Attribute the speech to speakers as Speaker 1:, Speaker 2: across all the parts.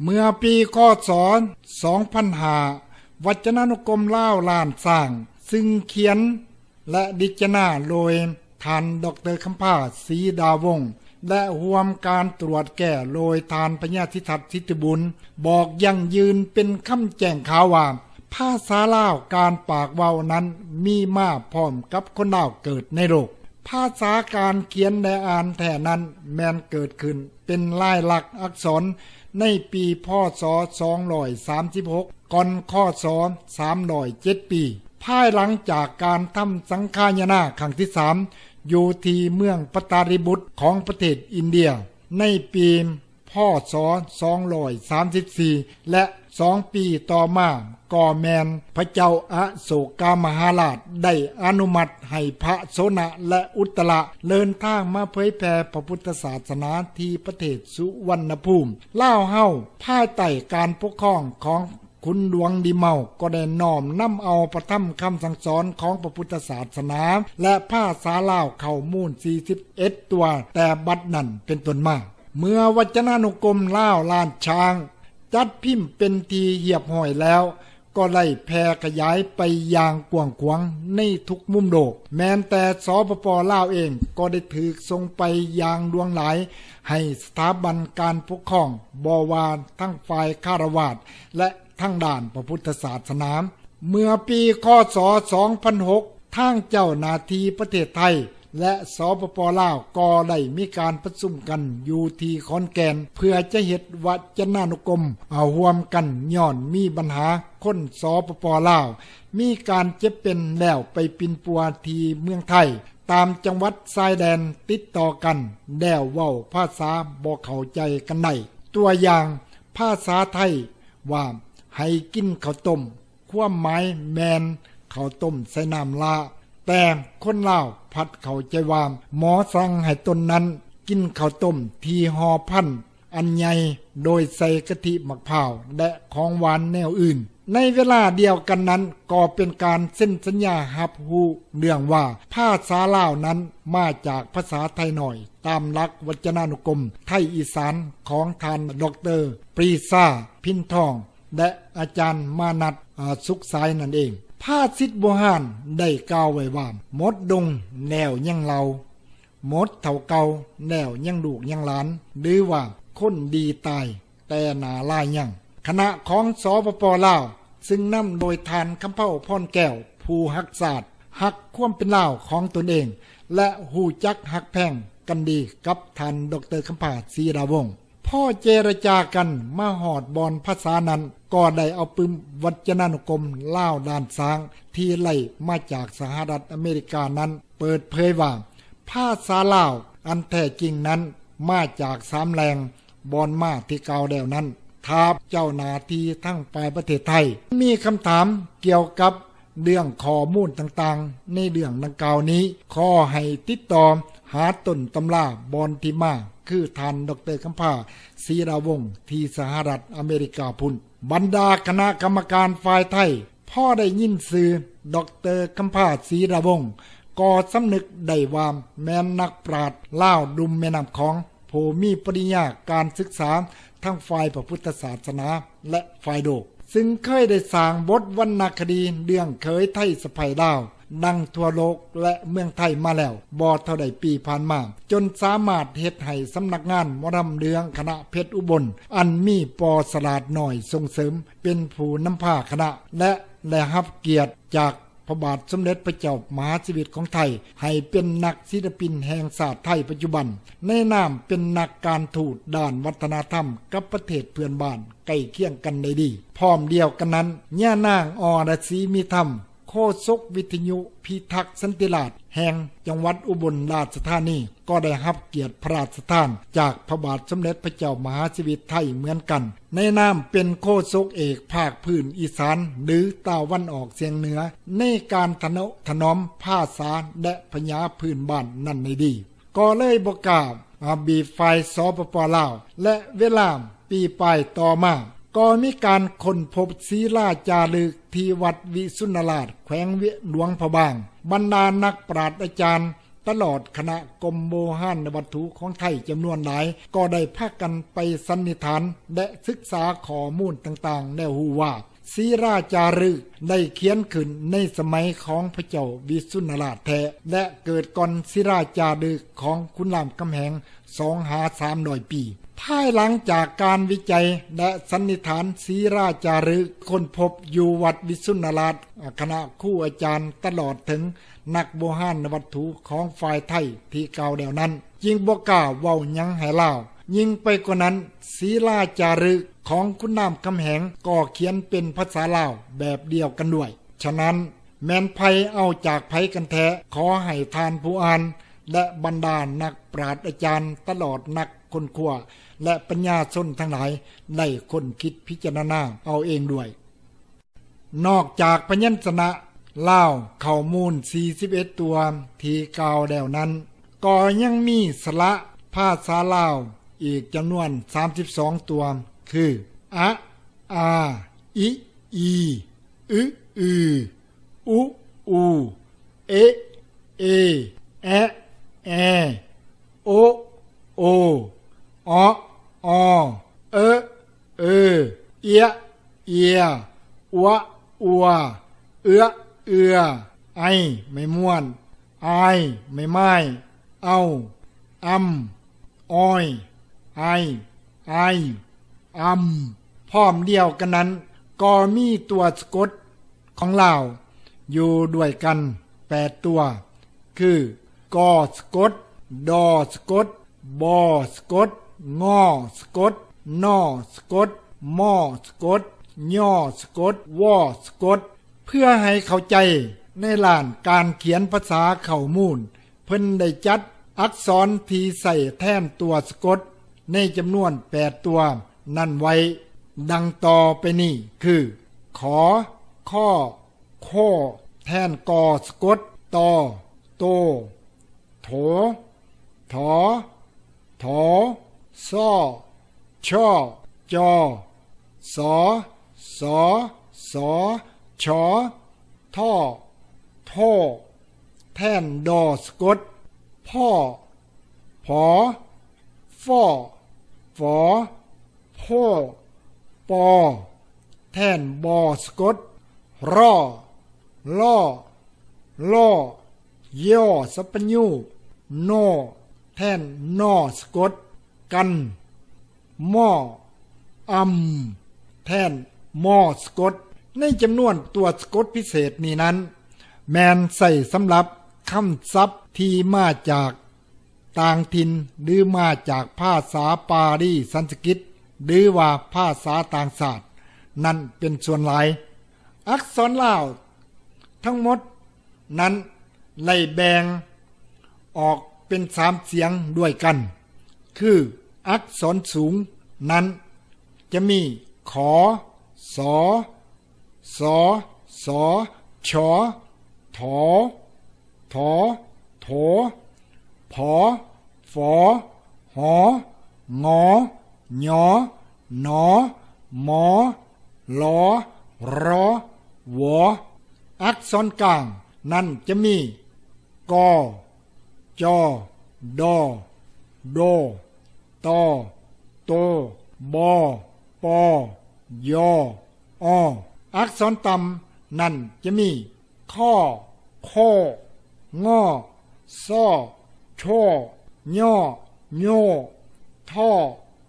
Speaker 1: เมื่อปีคศ2005วจนานุกรมลาวล้านสร้างซึ่งเขียนและดิจนาโดยท่านดร.คำภาศรีดาวงศ์และร่วมการตรวจแก้โดยท่านพญาธิทัตสิทธิบุญบอกยั่งยืนเป็นคำแจ้งข่าวว่าภาษาลาวการปากเว้านั้นมีมาพร้อมกับคนลาวเกิดในโลกภาษาการเขียนและอ่านแท้นั้นแม้นเกิดขึ้นเป็นลายลักษณ์อักษรในปีพ.ศ. 236ก่อนค.ศ. 307ปีภายหลังจากการทำสังฆายนาครั้งที่3อยู่ที่เมืองปตาริบุตรของประเทศอินเดียในปีพ.ศ. 234และ2ปีต่อมาก็แมนพระเจ้าอโศกามหาราชได้อนุมัติให้พระโสนและอุตระเดินทางมาเผยแผ่พระพุทธศาสนาที่ประเทศสุวรรณภูมิลาวเฮาภายใต้การปกครองของคุณหลวงดีเมาก็ได้น้อมนำเอาพระธรรมคำสั่งสอนของพระพุทธศาสนาและภาษาลาวเข้ามูล41ตัวแต่บัดนั้นเป็นต้นมาเมื่อวจนานุกรมลาวล้านช้างจัดพิมพ์เป็นทีเหียบห้อยแล้วก็ได้แพร่ขยายไปอย่างกว้างขวางในทุกมุมโลกแม้แต่สปป.ลาวเองก็ได้ถูกส่งไปอย่างดวงหลายให้สถาบันการปกครองบ่ว่าทั้งฝ่ายคฤหัสถ์และทั้งด้านพระพุทธศาสนาเมื่อปีคศ2006ทางเจ้าหน้าที่ประเทศไทยและสปป.ลาวก็ได้มีการประชุมกันอยู่ที่ขอนแก่นเพื่อจะเฮ็ดวจนานุกรมเอาร่วมกันย้อนมีปัญหาคนสปป.ลาวมีการเจ็บเป็นแล้วไปปินปัวที่เมืองไทยตามจังหวัดชายแดนติดต่อกันแล้วเว้าภาษาบ่เข้าใจกันได้ตัวอย่างภาษาไทยว่าให้กินข้าวต้มความหมายแมนข้าวต้มใส่น้ำลาแต่คนลาวพัดเข้าใจว่าหมอสั่งให้ตนนั้นกินข้าวต้มที่ห่อพันอันใหญ่โดยใส่กะทิมะพร้าวและของหวานแนวอื่นในเวลาเดียวกันนั้นก็เป็นการเซ็นสัญญารับรู้เรื่องว่าภาษาลาวนั้นมาจากภาษาไทยหน่อยตามหลักวจนานุกรมไทยอีสานของท่านดร.ปรีชาพินทองและอาจารย์มานัทสุขสายนั่นเองภาษิตโบราณได้กล่าวไว้ว่าหมดดงแนวยังเราหมดเท่าเก่าแนวยังลูกยังหลานหรือว่าคนดีตายแต่หนาลายยังคณะของสปป.ลาวซึ่งนำโดยทานคำเผ่าพรแก้วผู้ฮักศาสตร์ฮักความเป็นลาวของตนเองและหูจักฮักแพงกันดีกับท่านดร.คำภาศรีดาวงศ์พ่อเจรจากันมาหอดบอนภาษานั้นก็ได้เอาปึมวจนานุกรมลาวด้านสางที่ไล่มาจากสหรัฐอเมริกานั้นเปิดเผยว่าภาษาลาวอันแท้จริงนั้นมาจากสามแรงบอนมาที่กล่าวแล้วนั้นทาบเจ้าหน้าที่ทั้งฝ่ายประเทศไทยมีคำถามเกี่ยวกับเรื่องข้อมูลต่างๆในเรื่องดังกล่าวนี้ขอให้ติดต่อหาต้นตำราบอนที่มาคือท่านดร.คำภาศรีดาวงศ์ที่สหรัฐอเมริกาพุ่นบรรดาคณะกรรมการฝ่ายไทยพ่อได้ยินชื่อดร.คำภาศรีดาวงศ์ก็สำนึกได้ว่าแม้นนักปราชญ์ลาวดุมแม่น้ำของผู้มีปริญญาการศึกษาทั้งฝ่ายพระพุทธศาสนาและฝ่ายโลกซึ่งเคยได้สร้างบทวรรณคดีเรื่องเคยไทยสะใภ้ลาวดังทั่วโลกและเมืองไทยมาแล้วบ่เท่าใดปีผ่านมาจนสามารถเฮ็ดให้สำนักงานหมอลำเรืองคณะเพชรอุบลอันมีปอสลาดหน่อยส่งเสริมเป็นผู้นำพาคณะและได้รับเกียรติจากพระบาทสมเด็จพระเจ้ามหาชีวิตของไทยให้เป็นนักศิลปินแห่งชาติไทยปัจจุบันในนามเป็นนักการทูตด้านวัฒนธรรมกับประเทศเพื่อนบ้านใกล้เคียงกันได้ดีพร้อมเดียวกันนั้นย่านางอรศรีมีธรรมโฆษกวิทยุพิทักษ์สันติราษฎร์แห่งจังหวัดอุบลราชธานีก็ได้รับเกียรติพระราชทานจากพระบาทสมเด็จพระเจ้ามหาชีวิตไทยเหมือนกันในนามเป็นโฆษกเอกภาคพื้นอีสานหรือตะวันออกเฉียงเหนือในการถนอมภาษาและพญาพื้นบ้านนั่นในดีก็เลยบอกกล่าวบีไฟสปป.ลาวและเวลาปีปลายต่อมาก็มีการค้นพบศิลาจารึกที่วัดวิสุนราชแขวงหลวงพระบางบรรดานักปราชญ์อาจารย์ ตลอดคณะกรมโบราณวัตถุของไทยจำนวนหลายก็ได้พากันไปสันนิษฐานและศึกษาข้อมูลต่างๆแนวฮู้ว่าศิราจารึกได้เขียนขึ้นในสมัยของพระเจ้าวิสุณราชแท้และเกิดก่อนศิราจารึกของคุณรามคำแหง2-300 ปีภายหลังจากการวิจัยและสันนิษฐานศิราจารึกค้นพบอยู่วัดวิสุณราชคณะครูอาจารย์ตลอดถึงนักโบราณวัตถุของฝ่ายไทยที่เก่าแล้วนั้นยิ่งบ่กล้าเว้าหยังให้เล่ายิ่งไปกว่านั้นศิราจารึกของคุณรามคำแหงก็เขียนเป็นภาษาลาวแบบเดียวกันด้วยฉะนั้นแม้นไผเอาจากไผกันแท้ขอให้ทานผู้อ่านและบรรดานักปราชญ์อาจารย์ตลอดนักค้นคว้าและปัญญาชนทั้งหลายได้ค้นคิดพิจารณาเอาเองด้วยนอกจากพยัญชนะลาวข้อมูล41ตัวที่กล่าวแล้วนั้นก็ยังมีสระภาษาลาวอีกจำนวน32ตัวคืออะอาอิอีอึอืออุอูเอเอแอแอโอโอออเอเอเอียเอียอัวอัวเอือเอือไอไม่ม่วนไอไม่ไม้เอาอ้อยไอพร้อมเดียวกันนั้นก็มีตัวสะกดของลาวอยู่ด้วยกัน8ตัวคือกอสะกดดอสะกดบอสะกดงอสะกดนอสะกดมอสะกดย่อสะกดวอสะกดเพื่อให้เข้าใจในล้านการเขียนภาษาข้อมูลเพิ่นได้จัดอักษรที่ใส่แทนตัวสะกดในจำนวน8ตัวนั่นไว้ดังต่อไปนี้คือขอข้อข้อแทนกอสะกดตอโตโถถอถอซ้อช่อจอสอสอสอชอท่อท่อแทนดอสะกดพ่อผอฟ่อฝอพ่อปอแทนบอสะกดรอล่อล่อย่อสัพพญูโนแทนนอสะกดกันหม้อแทนมอสะกดในจำนวนตัวสะกดพิเศษนี้นั้นแมนใส่สำหรับคำศัพท์ที่มาจากต่างถิ่นหรือมาจากภาษาปาลีสันสกฤตหรือว่าภาษาต่างชาตินั่นเป็นส่วนหลายอักษรลาวทั้งหมดนั้นไล่แบ่งออกเป็น3เสียงด้วยกันคืออักษรสูงนั้นจะมีขอสอสอสอชอถอถอโถผอฝอหองอยอหนอหมอลอรอวออักษรกลางนั่นจะมีกอจอดอโดตอโตบอปอยออักษรต่ำนั่นจะมีข้อข้องอซ้อช่อย่อโยท่อ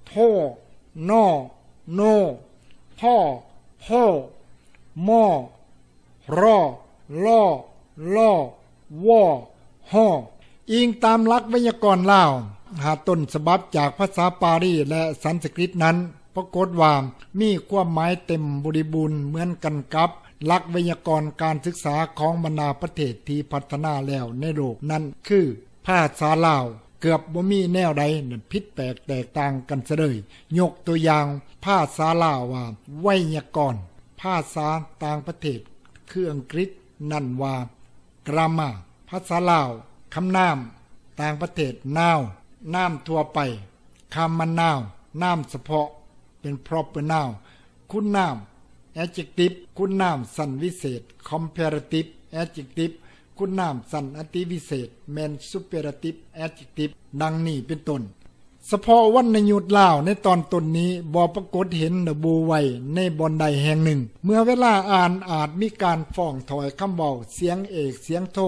Speaker 1: โทนอโนพ่อพ่อมอรอล่อล่อวอห่ออิงตามหลักไวยากรณ์ลาวหาต้นฉบับจากภาษาปาลีและสันสกฤตนั้นปรากฏว่ามีความหมายเต็มบริบูรณ์เหมือนกันกับหลักไวยากรณ์การศึกษาของบรรดาประเทศที่พัฒนาแล้วในโลกนั้นคือภาษาลาวเกือบบ่มีแนวใดผิดแปลกแตกต่างกันซะเลยยกตัวอย่างภาษาลาวว่าไวยากรณ์ภาษาต่างประเทศคืออังกฤษนั่นว่ากรามาภาษาลาวคำนามต่างประเทศนาวน้ำทั่วไปคำมันนาวน้ำเฉพาะเป็น proper noun คุณนาม adjective คุณนามสันวิเศษ comparative adjective คุณนามสันอติวิเศษแมน Superlative Adjective ดังนี้เป็นต้นเฉพาะวรรณยุกต์ลาวในตอนต้นนี้บ่ปรากฏเห็นระบุไว้ในบอนใดแห่งหนึ่งเมื่อเวลาอ่านอาจมีการฟ้องถอยคำเว้าเสียงเอกเสียงโท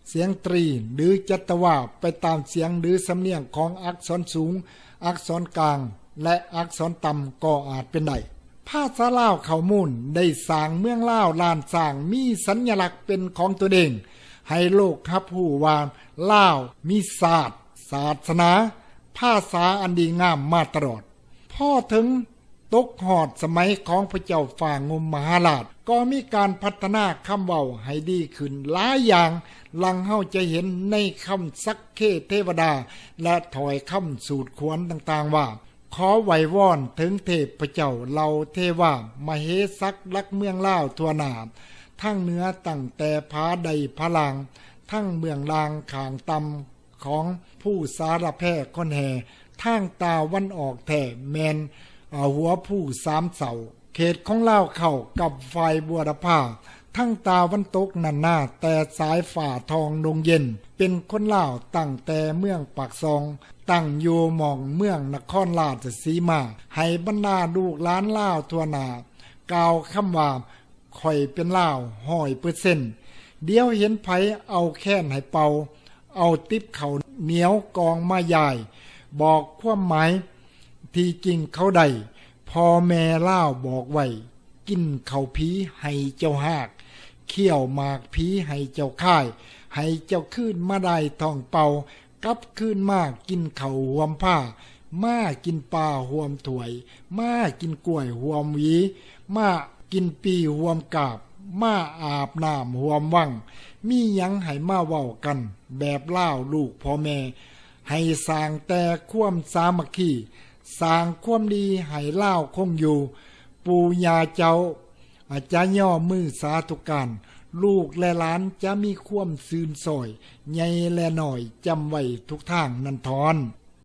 Speaker 1: เสียงตรีหรือจัตวาไปตามเสียงหรือสำเนียงของอักษรสูงอักษรกลางและอักษรต่ำก็อาจเป็นได้ภาษาลาวเขามูลได้สร้างเมืองลาวล้านสร้างมีสัญลักษณ์เป็นของตัวเองให้โลกรับรู้ว่าลาวมีศาสตร์ศาสนาภาษาอันดีงามมาตลอดพอถึงตกหอดสมัยของพระเจ้าฝ่างมมหาราชก็มีการพัฒนาคำเว้าให้ดีขึ้นหลายอย่างลังเฮาจะเห็นในคำสักเคเทวดาและถอยคำสูตรขวนต่างๆว่าขอไหววอนถึงเทพเจ้าเหล่าเทวามเหสักลักเมืองลาวทั่วหน้าทั้งเหนือตั้งแต่ผาใดผาลางทั้งเมืองลางข้างต่ำของผู้สารแพร่คนแห่ทางตาวันออกแท่แมนหัวผู้สามเสาเขตของลาวเข้ากับไฟบัวผ้าทั้งตาวันตกนั่นหน้าแต่สายฝ่าทองดงเย็นเป็นคนลาวตั้งแต่เมืองปากซองตั้งอยู่หม่องเมืองนครราชสีมาให้บรรดาลูกหลานลาวทั่วหน้ากล่าวคำว่าข่อยเป็นลาว100%เดี๋ยวเห็นไผเอาแค้นให้เป่าเอาติ๊บเขาเหนียวกองมายายบอกความหมายที่จริงเขาใดพ่อแม่ล่าวบอกไว้กินเขาผีให้เจ้าหากเขี่ยวหมากผีให้เจ้าค่ายให้เจ้าขึ้นมาได้ทองเป่ากลับขึ้นมากินเขาหวมผ้ามากินปลาหวมถวยมากินกล้วยหวมหวีมากินปีหวมกาบมาอาบน้ำหวมวังมีหยังให้มาเว้ากันแบบล่าวลูกพ่อแม่ให้สร้างแต่ความสามัคคีสร้างความดีให้เล่าคงอยู่ปู่ย่าเจ้าอาจารย์ย่อมือสาธุการลูกและหลานจะมีความซื่นสอยใหญ่และหน่อยจำไว้ทุกทางนันทอน